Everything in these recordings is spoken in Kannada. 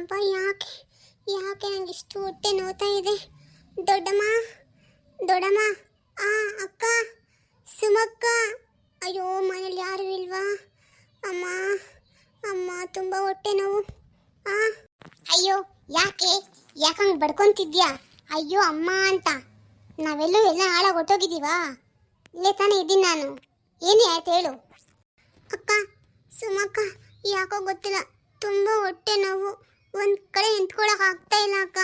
ಅಪ್ಪ ಯಾಕೆ ಯಾಕೆ ನನಗೆ ಇಷ್ಟು ಹೊಟ್ಟೆ ನೋವ್ತಾ ಇದೆ? ದೊಡ್ಡಮ್ಮ, ದೊಡ್ಡಮ್ಮ, ಅಕ್ಕ, ಸುಮಕ್ಕ, ಅಯ್ಯೋ ಮನೇಲಿ ಯಾರು ಇಲ್ವಾ? ಅಮ್ಮ, ಅಮ್ಮ ತುಂಬ ಹೊಟ್ಟೆ ನೋವು. ಅಯ್ಯೋ ಯಾಕೆ ಯಾಕಂಗೆ ಬಡ್ಕೊಂತಿದ್ಯಾ? ಅಯ್ಯೋ ಅಮ್ಮ ಅಂತ. ನಾವೆಲ್ಲೂ ಎಲ್ಲ ಹಾಳಾಗಿ ಹೊಟ್ಟೋಗಿದ್ದೀವಾ? ಇಲ್ಲೇ ತಾನೇ ಇದ್ದೀನಿ ನಾನು. ಏನೇ ಆಯ್ತು ಹೇಳು. ಅಕ್ಕ, ಸುಮಕ್ಕ, ಯಾಕೋ ಗೊತ್ತಿಲ್ಲ, ತುಂಬ ಹೊಟ್ಟೆ ನೋವು. ಒಂದು ಕಡೆ ನಿಂತ್ಕೊಳಕ್ಕೆ ಆಗ್ತಾ ಇಲ್ಲ ಅಕ್ಕ.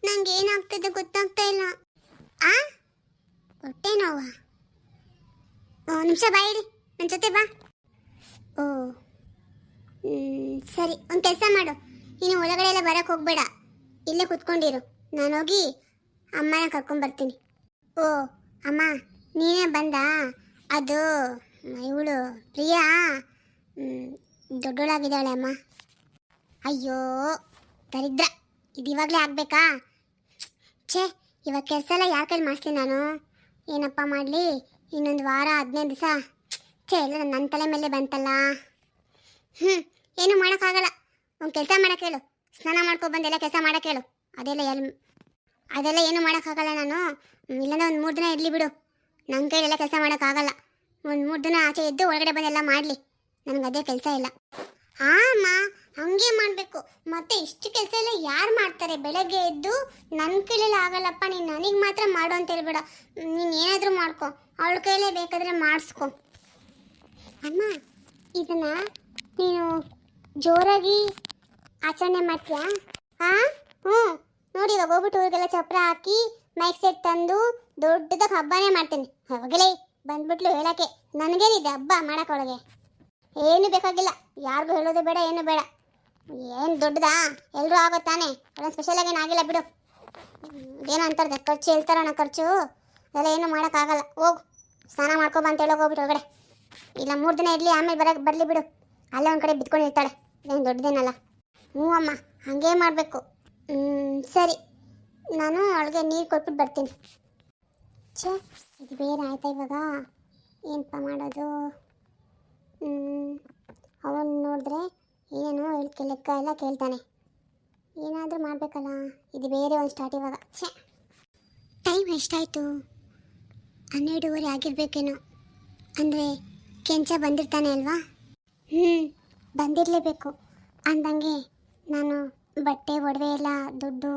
ನಂಗೆ ಏನಾಗ್ತಿದೆ ಗೊತ್ತಾಗ್ತಾ ಇಲ್ಲ. ಹೊಟ್ಟೆ ನೋವಾ? ನಿಮಿಷ ಬಾ, ಇಡಿ ನನ್ನ ಜೊತೆ ಬಾ. ಓ ಸರಿ, ಒಂದು ಕೆಲಸ ಮಾಡು, ನೀನು ಒಳಗಡೆ ಎಲ್ಲ ಬರಕ್ಕೆ ಹೋಗ್ಬೇಡ, ಇಲ್ಲೇ ಕುತ್ಕೊಂಡಿರು. ನಾನು ಹೋಗಿ ಅಮ್ಮನ ಕರ್ಕೊಂಡ್ಬರ್ತೀನಿ. ಓ ಅಮ್ಮ, ನೀನೇ ಬಂದ? ಅದು ಇವಳು ಪ್ರಿಯಾ ದೊಡ್ಡೋಳಾಗಿದ್ದಾಳೆ ಅಮ್ಮ. ಅಯ್ಯೋ ದರಿದ್ರ, ಇದು ಇವಾಗಲೇ ಆಗಬೇಕಾ? ಛೇ, ಇವಾಗ ಕೆಲಸ ಎಲ್ಲ ಯಾರ ಕೈಲಿ ಮಾಡಿಸ್ತೀನಿ ನಾನು? ಏನಪ್ಪ ಮಾಡಲಿ, ಇನ್ನೊಂದು ವಾರ 15 ದಿವಸ. ಛೇ, ಎಲ್ಲ ನನ್ನ ತಲೆ ಮೇಲೆ ಬಂತಲ್ಲ. ಏನೂ ಮಾಡೋಕ್ಕಾಗಲ್ಲ. ಒಂದು ಕೆಲಸ ಮಾಡೋಕ್ಕೆ ಹೇಳು, ಸ್ನಾನ ಮಾಡ್ಕೊಬಂದು ಎಲ್ಲ ಕೆಲಸ ಮಾಡೋಕ್ಕೆ ಹೇಳು. ಅದೆಲ್ಲ ಏನೂ ಮಾಡೋಕ್ಕಾಗಲ್ಲ ನಾನು. ಇಲ್ಲಾಂದ್ರೆ ಒಂದು 3 ದಿನ ಇರಲಿ ಬಿಡು. ನನ್ನ ಕೈಲೆಲ್ಲ ಕೆಲಸ ಮಾಡೋಕ್ಕಾಗಲ್ಲ. ಒಂದು 3 ದಿನ ಆಚೆ ಎದ್ದು ಒಳಗಡೆ ಬಂದೆಲ್ಲ ಮಾಡಲಿ. ನನಗೆ ಅದೇ ಕೆಲಸ ಇಲ್ಲ. ಅಮ್ಮ, ಹಂಗೆ ಮಾಡಬೇಕು. ಮತ್ತೆ ಇಷ್ಟು ಕೆಲಸ ಎಲ್ಲ ಯಾರು ಮಾಡ್ತಾರೆ? ಬೆಳಗ್ಗೆ ಎದ್ದು ನನ್ನ ಕೈಲೆಲ್ಲ ಆಗಲ್ಲಪ್ಪ, ನೀನು ನನಗೆ ಮಾತ್ರ ಮಾಡು ಅಂತ ಹೇಳ್ಬೇಡ. ನೀನು ಏನಾದರೂ ಮಾಡ್ಕೊ, ಅವಳ ಕೈಲೇ ಬೇಕಾದರೆ ಮಾಡಿಸ್ಕೊ. ಅಮ್ಮ, ಇದನ್ನು ನೀನು ಜೋರಾಗಿ ಆಚರಣೆ ಮಾಡ್ತೀಯಾ? ಹ್ಞೂ ನೋಡಿ, ಇವಾಗ ಹೋಗ್ಬಿಟ್ಟು ಊರಿಗೆಲ್ಲ ಚಪ್ರ ಹಾಕಿ ಮೈಕ್ ಸೆಟ್ ತಂದು ದೊಡ್ಡದಾಗಿ ಹಬ್ಬನೇ ಮಾಡ್ತೀನಿ. ಹೋಗಲೇ ಬಂದ್ಬಿಟ್ಲು ಹೇಳೋಕ್ಕೆ. ನನಗೇನಿದೆ ಹಬ್ಬ ಮಾಡೋಕ್ಕೊಳಗೆ? ಏನು ಬೇಕಾಗಿಲ್ಲ, ಯಾರಿಗೂ ಹೇಳೋದು ಬೇಡ, ಏನು ಬೇಡ. ಏನು ದೊಡ್ಡದಾ? ಎಲ್ಲರೂ ಆಗೋ ತಾನೆ, ಎಲ್ಲ ಸ್ಪೆಷಲಾಗೇನು ಆಗಿಲ್ಲ ಬಿಡು. ಏನೋ ಅಂತಾರೆ ಖರ್ಚು, ಹೇಳ್ತಾರಣ್ಣ ಖರ್ಚು, ಅದೆಲ್ಲ ಏನು ಮಾಡೋಕ್ಕಾಗಲ್ಲ. ಹೋಗು ಸ್ನಾನ ಮಾಡ್ಕೊಬ ಅಂತ ಹೇಳೋಕೆ ಹೋಗ್ಬಿಟ್ಟು ಒಳಗಡೆ. ಇಲ್ಲ 3 ದಿನ ಇರಲಿ, ಆಮೇಲೆ ಬರಲಿ ಬಿಡು. ಅಲ್ಲೇ ಒಂದು ಕಡೆ ಬಿತ್ಕೊಂಡಿರ್ತಾಳೆ, ಏನು ದೊಡ್ಡದೇನಲ್ಲ. ಹ್ಞೂ ಅಮ್ಮ, ಹಾಗೇ ಮಾಡಬೇಕು. ಸರಿ, ನಾನು ಅವಳಿಗೆ ನೀರು ಕೊಟ್ಬಿಟ್ಟು ಬರ್ತೀನಿ. ಛೇ, ಇದು ಬೇರೆ ಆಯ್ತಾ ಇವಾಗ? ಏನಪ್ಪ ಮಾಡೋದು? ಅವನು ನೋಡಿದ್ರೆ ಏನು ಲೆಕ್ಕ ಎಲ್ಲ ಕೇಳ್ತಾನೆ. ಏನಾದರೂ ಮಾಡಬೇಕಲ್ಲ. ಇದು ಬೇರೆ ಒಂದು ಸ್ಟಾರ್ಟ್ ಇವಾಗ. ಛೇ, ಟೈಮ್ ಎಷ್ಟಾಯಿತು? 12:30 ಆಗಿರಬೇಕೇನೋ. ಅಂದರೆ ಕೆಂಚ ಬಂದಿರ್ತಾನೆ ಅಲ್ವಾ? ಬಂದಿರಲೇಬೇಕು. ಅಂದಂಗೆ ನಾನು ಬಟ್ಟೆ ಒಡವೆ ಎಲ್ಲ ದುಡ್ಡು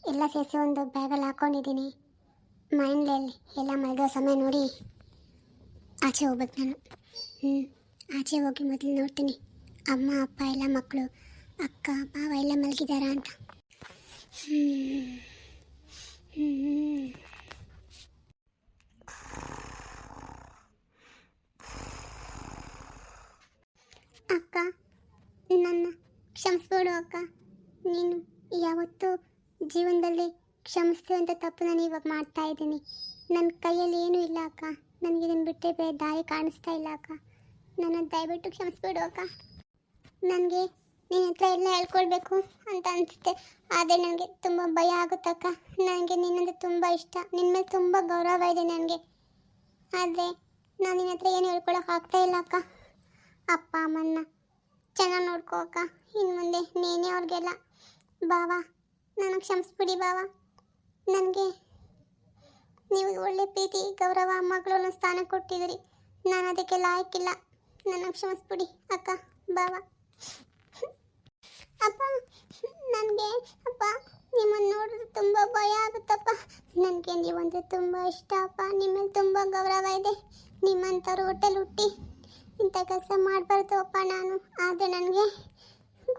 ಎಲ್ಲ ಸೇರಿಸಿ ಒಂದು ಬ್ಯಾಗಲ್ಲಿ ಹಾಕ್ಕೊಂಡಿದ್ದೀನಿ. ಮೈಂಡ್ಲಲ್ಲಿ ಎಲ್ಲ ಮಲಗೋ ಸಮಯ ನೋಡಿ ಆಚೆ ಹೋಗ್ಬೇಕು ನಾನು. ಆಚೆ ಹೋಗಿ ಮೊದಲು ನೋಡ್ತೀನಿ ಅಮ್ಮ ಅಪ್ಪ ಎಲ್ಲ ಮಕ್ಕಳು ಅಕ್ಕ ಬಾವ ಎಲ್ಲ ಮಲಗಿದಾರಾ ಅಂತ. ಅಕ್ಕ, ನನ್ನ ಕ್ಷಮಿಸ್ಬಿಡು ಅಕ್ಕ. ನೀನು ಯಾವತ್ತೂ ಜೀವನದಲ್ಲಿ ಕ್ಷಮಿಸ್ತೀವಂತ ತಪ್ಪು ನಾನು ಇವಾಗ ಮಾಡ್ತಾ ಇದ್ದೀನಿ. ನನ್ನ ಕೈಯಲ್ಲಿ ಏನೂ ಇಲ್ಲ ಅಕ್ಕ. ನನಗೆ ಇದನ್ನು ಬಿಟ್ಟರೆ ಬೇರೆ ದಾರಿ ಕಾಣಿಸ್ತಾ ಇಲ್ಲ ಅಕ್ಕ. ನನ್ನ ದಯವಿಟ್ಟು ಕ್ಷಮಿಸ್ಬಿಡು ಅಕ್ಕ. ನನಗೆ ನಿನ್ನ ಹತ್ರ ಎಲ್ಲ ಹೇಳ್ಕೊಳ್ಬೇಕು ಅಂತ ಅನಿಸುತ್ತೆ, ಆದರೆ ನನಗೆ ತುಂಬ ಭಯ ಆಗುತ್ತಕ್ಕ. ನನಗೆ ನಿನ್ನಂದ್ರೆ ತುಂಬ ಇಷ್ಟ, ನಿನ್ನ ಮೇಲೆ ತುಂಬ ಗೌರವ ಇದೆ ನನಗೆ. ಆದರೆ ನಾನು ನಿನ್ನ ಹತ್ರ ಏನು ಹೇಳ್ಕೊಳಕ್ಕೆ ಆಗ್ತಾ ಇಲ್ಲ ಅಕ್ಕ. ಅಪ್ಪ ಅಮ್ಮನ್ನ ಚೆನ್ನಾಗಿ ನೋಡ್ಕೋ ಅಕ್ಕ. ಇನ್ನು ಮುಂದೆ ನೀನೇ ಅವ್ರಿಗೆಲ್ಲ. ಬಾವ, ನನಗೆ ಕ್ಷಮಿಸ್ಬಿಡಿ ಬಾವ. ನನಗೆ ನೀವು ಒಳ್ಳೆ ಪ್ರೀತಿ ಗೌರವ ಮಗಳು ಸ್ಥಾನ ಕೊಟ್ಟಿದ್ದೀರಿ, ನಾನು ಅದಕ್ಕೆ ಲಾಯಕ್ಕಿಲ್ಲ. ನನಗೆ ಕ್ಷಮಿಸ್ಬಿಡಿ ಅಕ್ಕ ಬಾವ. ಅಪ್ಪ, ನನಗೆ ಅಪ್ಪ ನಿಮ್ಮನ್ನು ನೋಡಿದ್ರೆ ತುಂಬ ಭಯ ಆಗುತ್ತಪ್ಪ. ನನಗೆ ನೀವಂದರೆ ತುಂಬ ಇಷ್ಟ ಅಪ್ಪ. ನಿಮ್ಮಲ್ಲಿ ತುಂಬ ಗೌರವ ಇದೆ. ನಿಮ್ಮಂಥವ್ರು ಹೊಟ್ಟೆಲಿ ಹುಟ್ಟಿ ಇಂಥ ಕೆಲಸ ಮಾಡಬಾರ್ದು ಅಪ್ಪ ನಾನು. ಆದರೆ ನನಗೆ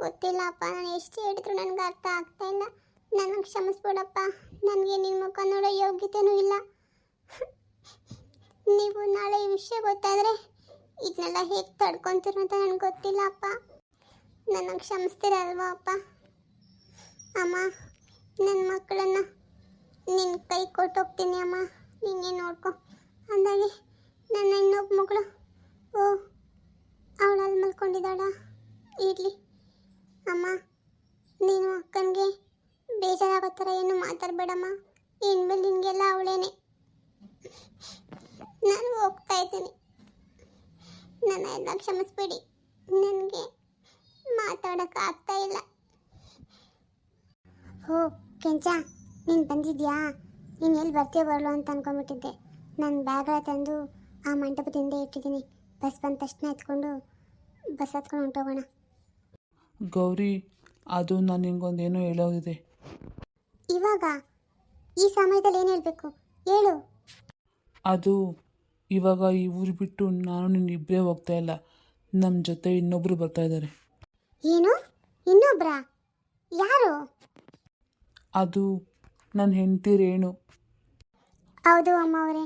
ಗೊತ್ತಿಲ್ಲ ಅಪ್ಪ, ನಾನು ಎಷ್ಟು ಹೇಳಿದ್ರು ನನಗೆ ಅರ್ಥ ಆಗ್ತಾ ಇಲ್ಲ. ನನಗೆ ಕ್ಷಮಿಸ್ಬಿಡಪ್ಪ. ನನಗೆ ನಿಮ್ಮ ಮುಖ ನೋಡೋ ಯೋಗ್ಯತೆಯೂ ಇಲ್ಲ. ನೀವು ನಾಳೆ ಈ ವಿಷಯ ಗೊತ್ತಾದರೆ ಇದನ್ನೆಲ್ಲ ಹೇಗೆ ತಡ್ಕೊತೀರೋ ಅಂತ ನನಗೆ ಗೊತ್ತಿಲ್ಲ ಅಪ್ಪ. ನನಗೆ ಕ್ಷಮಿಸ್ತೀರಲ್ವಾ ಅಪ್ಪ? ಅಮ್ಮ, ನನ್ನ ಮಕ್ಕಳನ್ನು ನಿನ್ನ ಕೈ ಕೊಟ್ಟೋಗ್ತೀನಿ ಅಮ್ಮ, ನೀನೇ ನೋಡ್ಕೊ. ಅಂದಾಗೆ ನನ್ನ ಇನ್ನೊಬ್ಬ ಮಗಳು ಅವಳಲ್ಲಿ ಮಲ್ಕೊಂಡಿದ್ದಾಳ. ಇರಲಿ ಅಮ್ಮ, ನೀನು ಅಕ್ಕನಿಗೆ ಬೇಜಾರಾಗೋ ಥರ ಏನು ಮಾತಾಡಬೇಡಮ್ಮ. ಇನ್ಮೇಲೆ ನಿನಗೆಲ್ಲ ಅವಳೇನೆ. ನಾನು ಹೋಗ್ತಾ ಇದ್ದೀನಿ, ನನ್ನ ಎಲ್ಲ ಕ್ಷಮಿಸ್ಬಿಡಿ. ನನಗೆ ಮಾತಾಡೋಕ್ಕಾಗ್ತಾ ಇಲ್ಲ. ಓ ಕೆಂಚ, ನೀನು ಬಂದಿದ್ಯಾ? ನೀನು ಎಲ್ಲಿ ಬರ್ತೀಯ ಬರಲು ಅಂತ ಅಂದ್ಕೊಂಬಿಟ್ಟಿದ್ದೆ. ನಾನು ಬ್ಯಾಗ ತಂದು ಆ ಮಂಟಪದಿಂದ ಇಟ್ಟಿದ್ದೀನಿ. ಬಸ್ ಬಂದ ತಕ್ಷಣ ಎತ್ಕೊಂಡು ಬಸ್ ಹತ್ಕೊಂಡು ಹೊಂಟೋಗೋಣ. ಗೌರಿ, ಅದು ನಾನು ನಿನ್ಗೊಂದೇನೋ ಹೇಳೋದಿದೆ. ಇವಾಗ ಈ ಸಮಯದಲ್ಲಿ ಏನು ಹೇಳಬೇಕು ಹೇಳು. ಅದು ಇವಾಗ ಈ ಊರು ಬಿಟ್ಟು ನಾನು ನೀನು ಇಬ್ಬರೇ ಹೋಗ್ತಾ ಇಲ್ಲ, ನಮ್ಮ ಜೊತೆ ಇನ್ನೊಬ್ಬರು ಬರ್ತಾ ಇದ್ದಾರೆ. ಏನು? ಇನ್ನೊಬ್ರಾ? ಯಾರು? ಅದು ನನ್ನ ಹೆಂಡತಿ ರೇಣು. ಹೌದು ಅಮ್ಮ ಅವರೇ,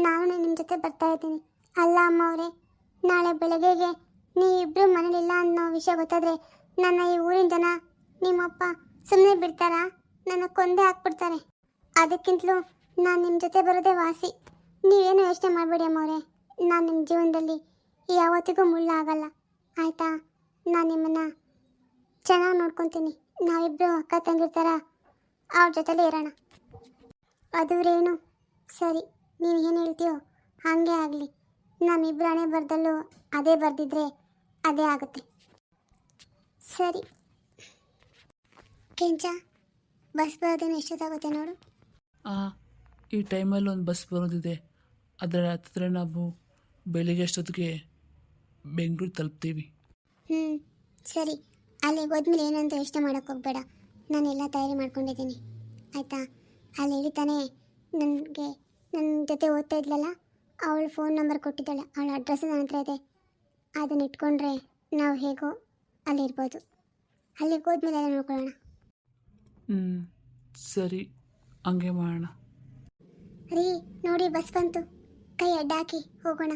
ನಾನು ನಿಮ್ಮ ಜೊತೆ ಬರ್ತಾ ಇದ್ದೀನಿ. ಅಲ್ಲ ಅಮ್ಮ ಅವರೇ, ನಾಳೆ ಬೆಳಗ್ಗೆಗೆ ನೀವಿಬ್ಬರು ಮನೇಲಿಲ್ಲ ಅನ್ನೋ ವಿಷಯ ಗೊತ್ತಾದರೆ ನನ್ನ ಈ ಊರಿನ ಜನ, ನಿಮ್ಮಪ್ಪ ಸುಮ್ಮನೆ ಬಿಡ್ತಾರಾ? ನನ್ನ ಕೊಂದೇ ಹಾಕ್ಬಿಡ್ತಾರೆ. ಅದಕ್ಕಿಂತಲೂ ನಾನು ನಿಮ್ಮ ಜೊತೆ ಬರೋದೇ ವಾಸಿ. ನೀವೇನು ಯೋಚನೆ ಮಾಡಬೇಡಿ ಅಮ್ಮ ಅವರೇ, ನಾನು ನಿಮ್ಮ ಜೀವನದಲ್ಲಿ ಯಾವತ್ತಿಗೂ ಮುಳ್ಳು ಆಗಲ್ಲ, ಆಯಿತಾ? ನಾನು ನಿಮ್ಮನ್ನು ಚೆನ್ನಾಗಿ ನೋಡ್ಕೊತೀನಿ. ನಾವಿಬ್ಬರು ಅಕ್ಕ ತಂಗಿರ್ತಾರ ಅವ್ರ ಜೊತೆಲೇ ಇರೋಣ. ಅದು ರೇಣು, ಸರಿ, ನೀನು ಏನು ಹೇಳ್ತೀಯೋ ಹಾಗೆ ಆಗಲಿ. ನಮ್ಮಿಬ್ಬರು ಹಣೆ ಬರ್ದಲ್ಲೂ ಅದೇ ಬರೆದಿದ್ರೆ ಅದೇ ಆಗುತ್ತೆ. ಸರಿ ಕೆಂಚ, ಬಸ್ ಬರೋದೇನು ಎಷ್ಟೊತ್ತಾಗುತ್ತೆ ನೋಡು. ಈ ಟೈಮಲ್ಲಿ ಒಂದು ಬಸ್ ಬರೋದಿದೆ, ಅದರ ಹತ್ತಿರ ನಾವು ಬೆಳಿಗ್ಗೆ ಅಷ್ಟೊತ್ತಿಗೆ ಬೆಂಗಳೂರು ತಲುಪ್ತೀವಿ. ಸರಿ, ಅಲ್ಲಿಗೆ ಹೋದ್ಮೇಲೆ ಏನಂತ ಯೋಚನೆ ಮಾಡೋಕ್ಕೆ ಹೋಗಬೇಡ. ನಾನೆಲ್ಲ ತಯಾರಿ ಮಾಡ್ಕೊಂಡಿದ್ದೀನಿ, ಆಯಿತಾ? ಅಲ್ಲಿ ಇಳಿತಾನೆ ನನಗೆ ನನ್ನ ಜೊತೆ ಓದ್ತಾ ಇದ್ಲಲ್ಲ, ಅವಳು ಫೋನ್ ನಂಬರ್ ಕೊಟ್ಟಿದ್ದಾಳೆ, ಅವಳ ಅಡ್ರೆಸ್ ನನ್ನ ಹತ್ರ ಇದೆ. ಅದನ್ನ ಇಟ್ಕೊಂಡ್ರೆ ನಾವು ಹೇಗೋ ಅಲ್ಲಿರ್ಬೋದು. ಅಲ್ಲಿಗೆ ಹೋದ್ಮೇಲೆ ಎಲ್ಲ ನೋಡ್ಕೊಳ್ಳೋಣ. ಸರಿ, ಹಂಗೆ ಮಾಡೋಣ. ರೀ ನೋಡಿ, ಬಸ್ ಬಂತು, ಕೈ ಅಡ್ಡಾಕಿ ಹೋಗೋಣ.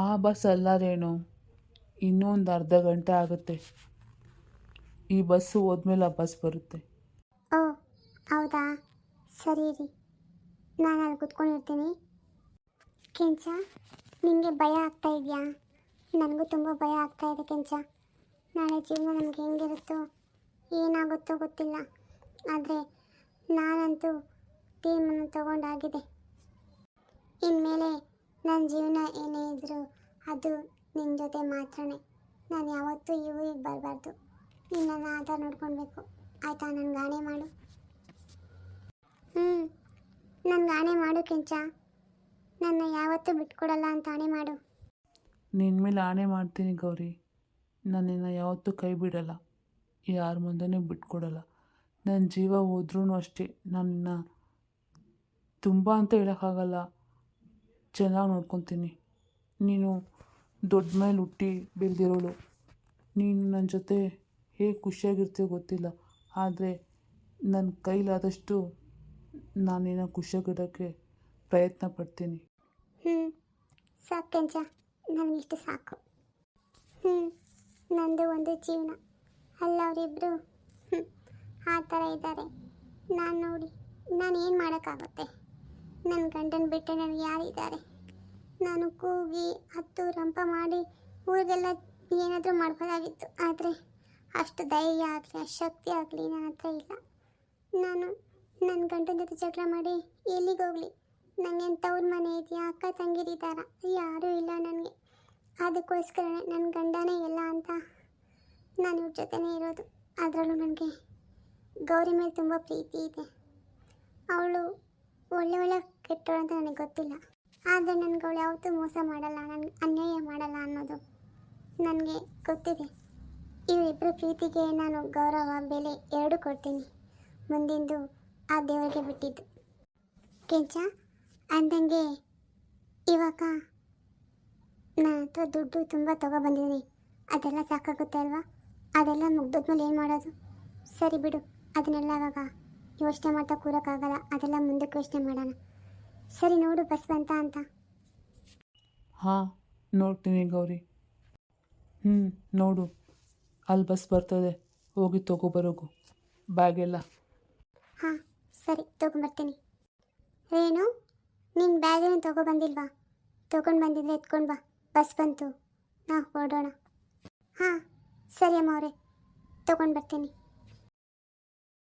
ಆ ಬಸ್ ಅಲ್ಲ ರೇಣು, ಇನ್ನೊಂದು ಅರ್ಧ ಗಂಟೆ ಆಗುತ್ತೆ. ಈ ಬಸ್ಸು ಹೋದ್ಮೇಲೆ ಆ ಬಸ್ ಬರುತ್ತೆ. ಓ ಹೌದಾ, ಸರಿ ರೀ, ನಾನು ಅಲ್ಲಿ ಕೂತ್ಕೊಂಡಿರ್ತೀನಿ. ಕೆಂಚ, ನಿನಗೆ ಭಯ ಆಗ್ತಾ ಇದೆಯಾ? ನನಗೂ ತುಂಬ ಭಯ ಆಗ್ತಾ ಇದೆ ಕೆಂಚ. ನಾಳೆ ಜೀವನ ನಮಗೆ ಹೆಂಗಿರುತ್ತೋ ಏನಾಗುತ್ತೋ ಗೊತ್ತಿಲ್ಲ, ಆದರೆ ನಾನಂತೂ ತೀರ್ಮಾನ ತಗೊಂಡಾಗಿದೆ. ಇನ್ಮೇಲೆ ನನ್ನ ಜೀವನ ಏನೇ ಇದ್ದರೂ ಅದು ನಿನ್ನ ಜೊತೆ ಮಾತ್ರನೇ. ನಾನು ಯಾವತ್ತೂ ಈ ಊರಿಗೆ ಬರಬಾರ್ದು. ನೀನು ನನ್ನ ಆಧಾರ ನೋಡ್ಕೊಳ್ಬೇಕು, ಆಯಿತಾ? ನನಗೆ ಆಣೆ ಮಾಡು. ನನಗೆ ಆಣೆ ಮಾಡು ಕೆಂಚ, ನನ್ನ ಯಾವತ್ತೂ ಬಿಟ್ಕೊಡಲ್ಲ ಅಂತ ಆಣೆ ಮಾಡು. ನಿನ್ನ ಮೇಲೆ ಆಣೆ ಮಾಡ್ತೀನಿ ಗೌರಿ, ನಾನು ನಿನ್ನ ಯಾವತ್ತೂ ಕೈ ಬಿಡಲ್ಲ, ಯಾರ ಮುಂದೆನೂ ಬಿಟ್ಕೊಡಲ್ಲ. ನನ್ನ ಜೀವ ಹೋದ್ರೂ ಅಷ್ಟೇ, ನಾನು ನಿನ್ನ ತುಂಬ ಅಂತ ಹೇಳೋಕ್ಕಾಗಲ್ಲ, ಚೆನ್ನಾಗಿ ನೋಡ್ಕೊತೀನಿ. ನೀನು ದೊಡ್ಡ ಮೇಲೆ ಹುಟ್ಟಿ ಬೆಳೆದಿರೋಳು, ನೀನು ನನ್ನ ಜೊತೆ ಹೇಗೆ ಖುಷಿಯಾಗಿರ್ತೀಯೋ ಗೊತ್ತಿಲ್ಲ, ಆದರೆ ನನ್ನ ಕೈಲಾದಷ್ಟು ನಾನು ನಿನ್ನ ಖುಷಿಯಾಗಿಡೋಕ್ಕೆ ಪ್ರಯತ್ನ ಪಡ್ತೀನಿ. ಸಾಕು ಕೆಂಚ, ನನಗಿಷ್ಟು ಸಾಕು. ನಂದು ಒಂದು ಜೀವನ ಅಲ್ಲ, ಅವರಿಬ್ಬರು ಆ ಥರ ಇದ್ದಾರೆ. ನಾನು ನೋಡಿ ನಾನು ಏನು ಮಾಡೋಕ್ಕಾಗುತ್ತೆ? ನನ್ನ ಗಂಡನ ಬಿಟ್ಟರೆ ನನಗೆ ಯಾರಿದ್ದಾರೆ? ನಾನು ಕೂಗಿ ಹತ್ತು ರಂಪ ಮಾಡಿ ಊರಿಗೆಲ್ಲ ಏನಾದರೂ ಮಾಡ್ಬೋದಾಗಿತ್ತು, ಆದರೆ ಅಷ್ಟು ಧೈರ್ಯ ಆಗಲಿ ಅಷ್ಟು ಶಕ್ತಿ ಆಗಲಿ ನನ್ನ ಹತ್ರ ಇಲ್ಲ. ನಾನು ನನ್ನ ಗಂಡನ ಜೊತೆ ಜಗಳ ಮಾಡಿ ಎಲ್ಲಿಗೆ ಹೋಗಲಿ? ನನಗೆ ತವ್ರ ಮನೆ ಇದೆಯಾ, ಅಕ್ಕ ತಂಗಿರಿದ್ದಾರ? ಯಾರೂ ಇಲ್ಲ ನನಗೆ. ಅದಕ್ಕೋಸ್ಕರನೇ ನನ್ನ ಗಂಡನೇ ಇಲ್ಲ ಅಂತ ನಾನು ಇವ್ರ ಜೊತೆನೇ ಇರೋದು. ಅದರಲ್ಲೂ ನನಗೆ ಗೌರಿ ಮೇಲೆ ತುಂಬ ಪ್ರೀತಿ ಇದೆ. ಅವಳು ಒಳ್ಳೆ ಕೆಟ್ಟವಳು ಅಂತ ನನಗೆ ಗೊತ್ತಿಲ್ಲ, ಆದರೆ ನನಗೆ ಅವಳು ಯಾವತ್ತೂ ಮೋಸ ಮಾಡಲ್ಲ, ನನಗೆ ಅನ್ಯಾಯ ಮಾಡಲ್ಲ ಅನ್ನೋದು ನನಗೆ ಗೊತ್ತಿದೆ. ಇವರಿಬ್ಬರು ಪ್ರೀತಿಗೆ ನಾನು ಗೌರವ ಬೆಲೆ ಎರಡೂ ಕೊಡ್ತೀನಿ. ಮುಂದಿಂದು ಆ ದೇವರಿಗೆ ಬಿಟ್ಟಿದ್ದು. ಕೆಂಚ, ಅಂದಂಗೆ ಇವಾಗ ನನ್ನ ಹತ್ರ ದುಡ್ಡು ತುಂಬ ತೊಗೊಬಂದಿದ್ದೀನಿ, ಅದೆಲ್ಲ ಸಾಕಾಗುತ್ತೆ ಅಲ್ವಾ? ಅದೆಲ್ಲ ಮುಗ್ದೋದ್ಮೇಲೆ ಏನು ಮಾಡೋದು? ಸರಿ ಬಿಡು, ಅದನ್ನೆಲ್ಲ ಇವಾಗ ಯೋಚನೆ ಮಾಡ್ತಾ ಕೂರೋಕ್ಕಾಗಲ್ಲ, ಅದೆಲ್ಲ ಮುಂದಕ್ಕೆ ಯೋಚನೆ ಮಾಡೋಣ. ಸರಿ ನೋಡು, ಬಸ್ ಬಂತ ಅಂತ. ಹಾಂ, ನೋಡ್ತೀನಿ ಗೌರಿ. ನೋಡು, ಅಲ್ಲಿ ಬಸ್ ಬರ್ತದೆ, ಹೋಗಿ ತೊಗೊಬರೋಗು ಬ್ಯಾಗೆಲ್ಲ. ಹಾಂ ಸರಿ, ತೊಗೊಂಬರ್ತೀನಿ. ರೇಣು, ನಿನ್ನ ಬ್ಯಾಗೇನು ತೊಗೊಬಂದಿಲ್ವಾ? ತೊಗೊಂಡು ಬಂದಿದ್ರೆ ಎತ್ಕೊಂಡು ಬಾ, ಬಸ್ ಬಂತು, ನಾವು ಹೊರಡೋಣ. ಹಾಂ ಸರಿ ಅಮ್ಮ ಅವರೇ, ತೊಗೊಂಡು ಬರ್ತೀನಿ.